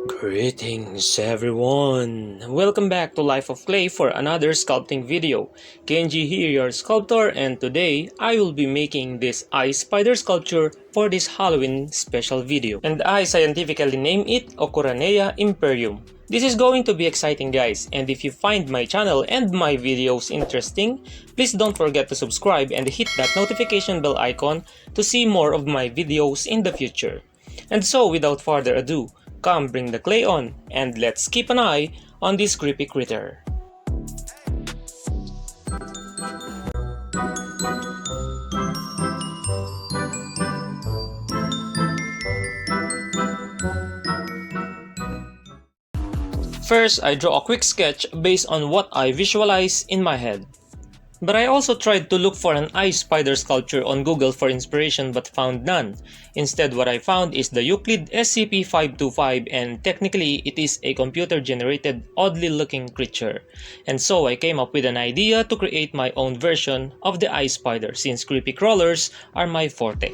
Greetings everyone! Welcome back to Life of Clay for another sculpting video. Kenji here, your sculptor, and today I will be making this ice spider sculpture for this Halloween special video. And I scientifically name it Ocoranea imperium. This is going to be exciting guys, and if you find my channel and my videos interesting, please don't forget to subscribe and hit that notification bell icon to see more of my videos in the future. And so without further ado, come bring the clay on, and let's keep an eye on this creepy critter. First, I draw a quick sketch based on what I visualize in my head. But I also tried to look for an ice spider sculpture on Google for inspiration but found none. Instead, what I found is the Euclid SCP-525, and technically it is a computer-generated oddly looking creature. And so I came up with an idea to create my own version of the ice spider since creepy crawlers are my forte.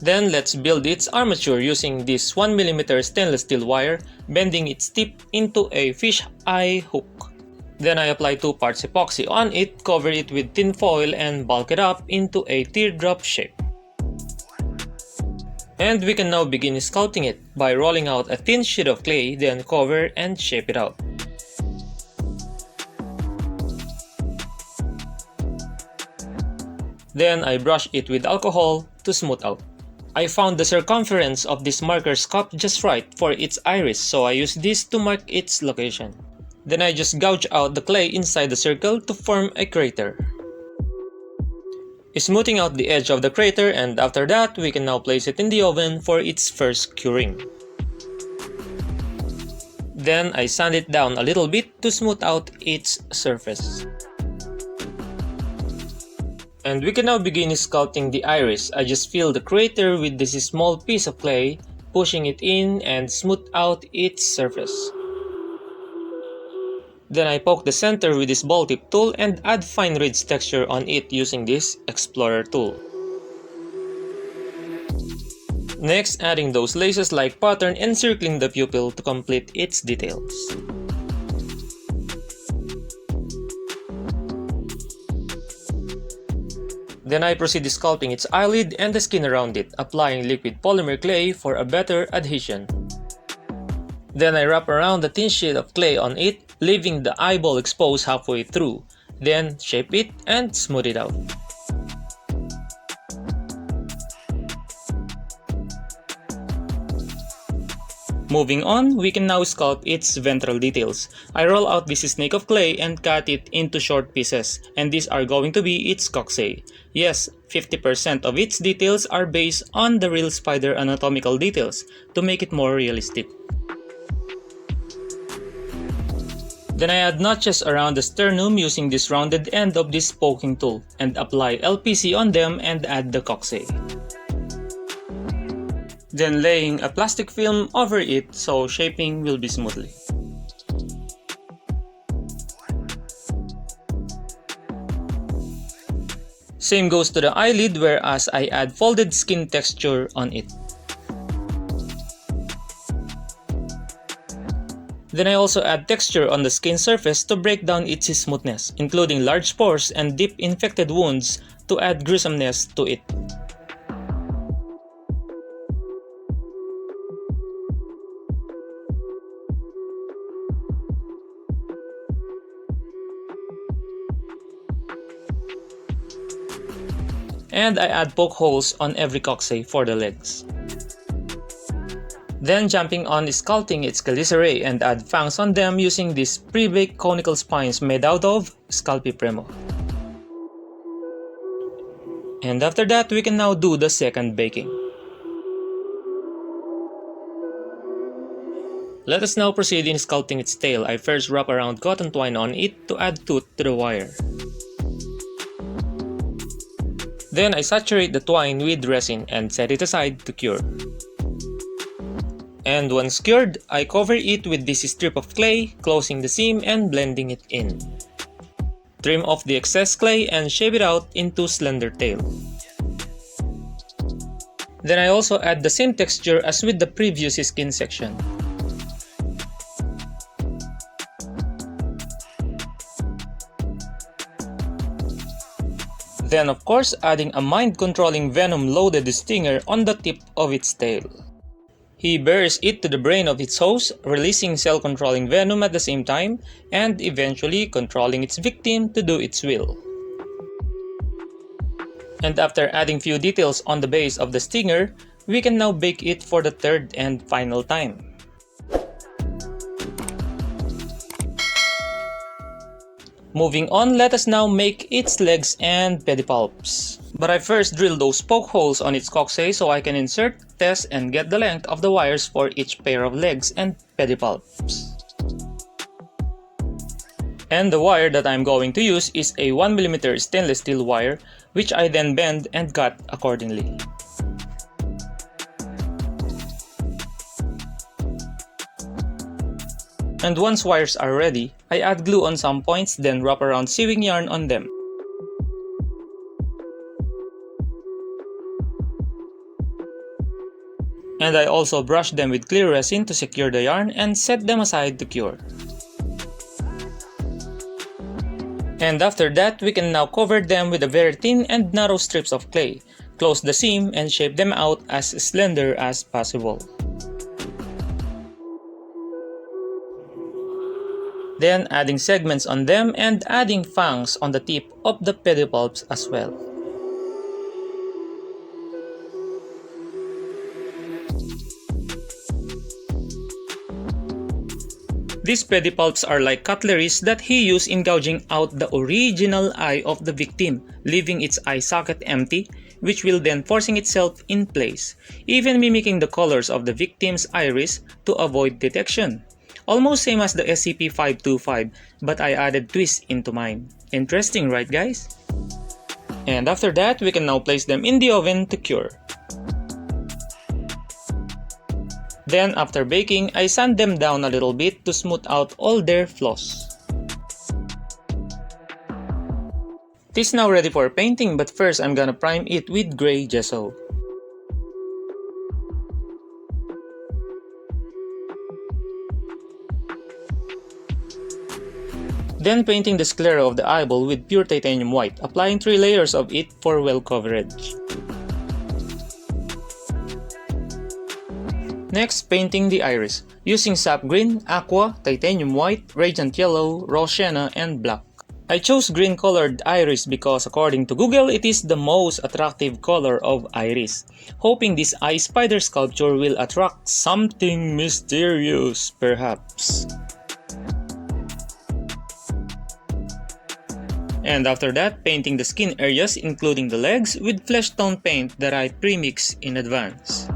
Then let's build its armature using this 1mm stainless steel wire, bending its tip into a fish eye hook. Then I apply 2 parts epoxy on it, cover it with tin foil, and bulk it up into a teardrop shape. And we can now begin sculpting it by rolling out a thin sheet of clay, then cover and shape it out. Then I brush it with alcohol to smooth out. I found the circumference of this marker's cup just right for its iris, so I use this to mark its location. Then I just gouge out the clay inside the circle to form a crater. Smoothing out the edge of the crater, and after that we can now place it in the oven for its first curing. Then I sand it down a little bit to smooth out its surface. And we can now begin sculpting the iris. I just fill the crater with this small piece of clay, pushing it in and smooth out its surface. Then I poke the center with this ball tip tool and add fine ridge texture on it using this explorer tool. Next, adding those laces like pattern encircling the pupil to complete its details. Then I proceed sculpting its eyelid and the skin around it, applying liquid polymer clay for a better adhesion. Then I wrap around the thin sheet of clay on it, leaving the eyeball exposed halfway through. Then shape it and smooth it out. Moving on, we can now sculpt its ventral details. I roll out this snake of clay and cut it into short pieces, and these are going to be its Cosclay. Yes, 50% of its details are based on the real spider anatomical details to make it more realistic. Then I add notches around the sternum using this rounded end of this poking tool, and apply LPC on them and add the Cosclay. Then laying a plastic film over it so shaping will be smoothly. Same goes to the eyelid, whereas I add folded skin texture on it. Then I also add texture on the skin surface to break down its smoothness, including large pores and deep infected wounds to add gruesomeness to it. And I add poke holes on every Cosclay for the legs. Then jumping on sculpting its calicerae and add fangs on them using these pre-baked conical spines made out of Sculpey-Premo. And after that, we can now do the second baking. Let us now proceed in sculpting its tail. I first wrap around cotton twine on it to add tooth to the wire. Then I saturate the twine with resin and set it aside to cure. And once cured, I cover it with this strip of clay, closing the seam and blending it in. Trim off the excess clay and shape it out into slender tail. Then I also add the same texture as with the previous skin section. Then of course adding a mind-controlling venom-loaded stinger on the tip of its tail. He buries it to the brain of its host, releasing cell-controlling venom at the same time, and eventually controlling its victim to do its will. And after adding few details on the base of the stinger, we can now bake it for the third and final time. Moving on, let us now make its legs and pedipalps. But I first drill those poke holes on its Cosclay so I can insert, test, and get the length of the wires for each pair of legs and pedipalps. And the wire that I'm going to use is a 1mm stainless steel wire, which I then bend and cut accordingly. And once wires are ready, I add glue on some points, then wrap around sewing yarn on them. And I also brush them with clear resin to secure the yarn and set them aside to cure. And after that, we can now cover them with a very thin and narrow strips of clay, close the seam, and shape them out as slender as possible. Then adding segments on them and adding fangs on the tip of the pedipalps as well. These pedipalps are like cutleries that he used in gouging out the original eye of the victim, leaving its eye socket empty, which will then forcing itself in place, even mimicking the colors of the victim's iris to avoid detection. Almost same as the SCP-525, but I added twists into mine. Interesting, right guys? And after that, we can now place them in the oven to cure. Then after baking, I sand them down a little bit to smooth out all their flaws. It is now ready for painting, but first I'm gonna prime it with gray gesso. Then painting the sclera of the eyeball with pure titanium white, applying 3 layers of it for well coverage. Next, painting the iris, using sap green, aqua, titanium white, radiant yellow, raw sienna, and black. I chose green colored iris because according to Google, it is the most attractive color of iris, hoping this eye spider sculpture will attract something mysterious, perhaps. And after that, painting the skin areas including the legs with flesh tone paint that I pre-mix in advance.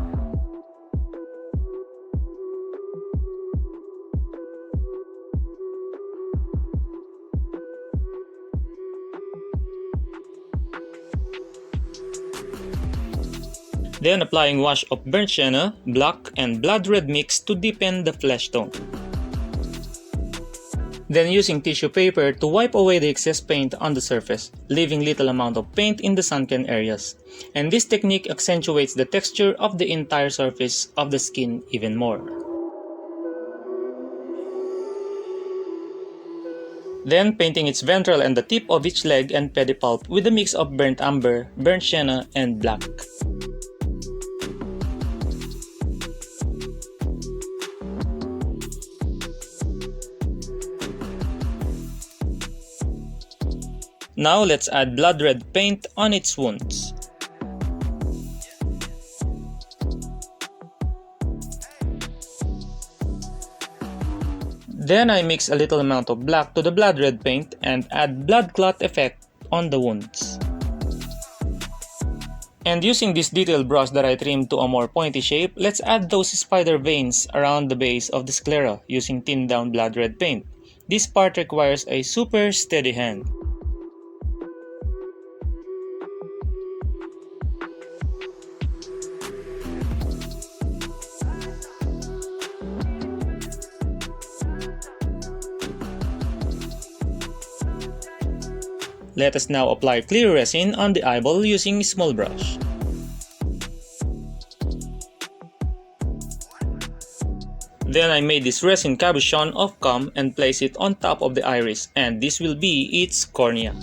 Then applying wash of burnt sienna, black, and blood red mix to deepen the flesh tone. Then using tissue paper to wipe away the excess paint on the surface, leaving little amount of paint in the sunken areas. And this technique accentuates the texture of the entire surface of the skin even more. Then painting its ventral and the tip of each leg and pedipalp with a mix of burnt umber, burnt sienna, and black. Now let's add blood red paint on its wounds. Then I mix a little amount of black to the blood red paint and add blood clot effect on the wounds. And using this detail brush that I trimmed to a more pointy shape, let's add those spider veins around the base of the sclera using thinned down blood red paint. This part requires a super steady hand. Let us now apply clear resin on the eyeball using a small brush. Then I made this resin cabochon of gum and placed it on top of the iris, and this will be its cornea.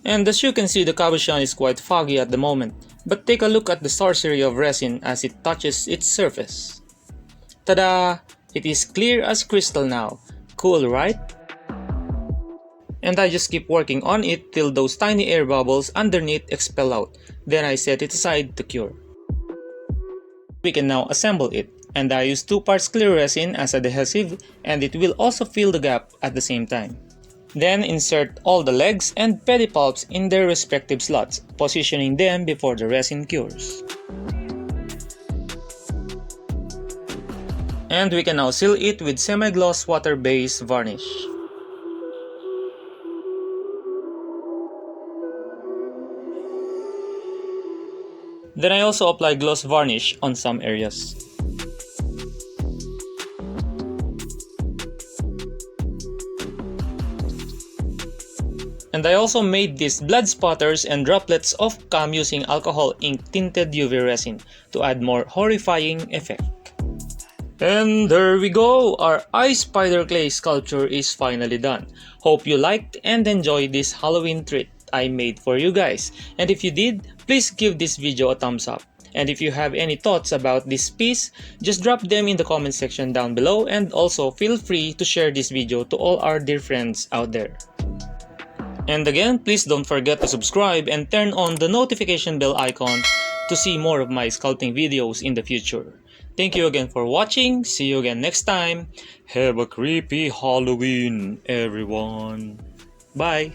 And as you can see, the cabochon is quite foggy at the moment, but take a look at the sorcery of resin as it touches its surface. Tada! It is clear as crystal now. Cool, right? And I just keep working on it till those tiny air bubbles underneath expel out. Then I set it aside to cure. We can now assemble it, and I use 2 parts clear resin as adhesive, and it will also fill the gap at the same time. Then insert all the legs and pedipalps in their respective slots, positioning them before the resin cures. And we can now seal it with semi-gloss water-based varnish. Then I also apply gloss varnish on some areas. And I also made these blood spatters and droplets of gum using alcohol ink tinted UV resin to add more horrifying effect. And there we go! Our ice spider clay sculpture is finally done. Hope you liked and enjoyed this Halloween treat I made for you guys. And if you did, please give this video a thumbs up. And if you have any thoughts about this piece, just drop them in the comment section down below, and also feel free to share this video to all our dear friends out there. And again, please don't forget to subscribe and turn on the notification bell icon to see more of my sculpting videos in the future. Thank you again for watching. See you again next time. Have a creepy Halloween, everyone. Bye!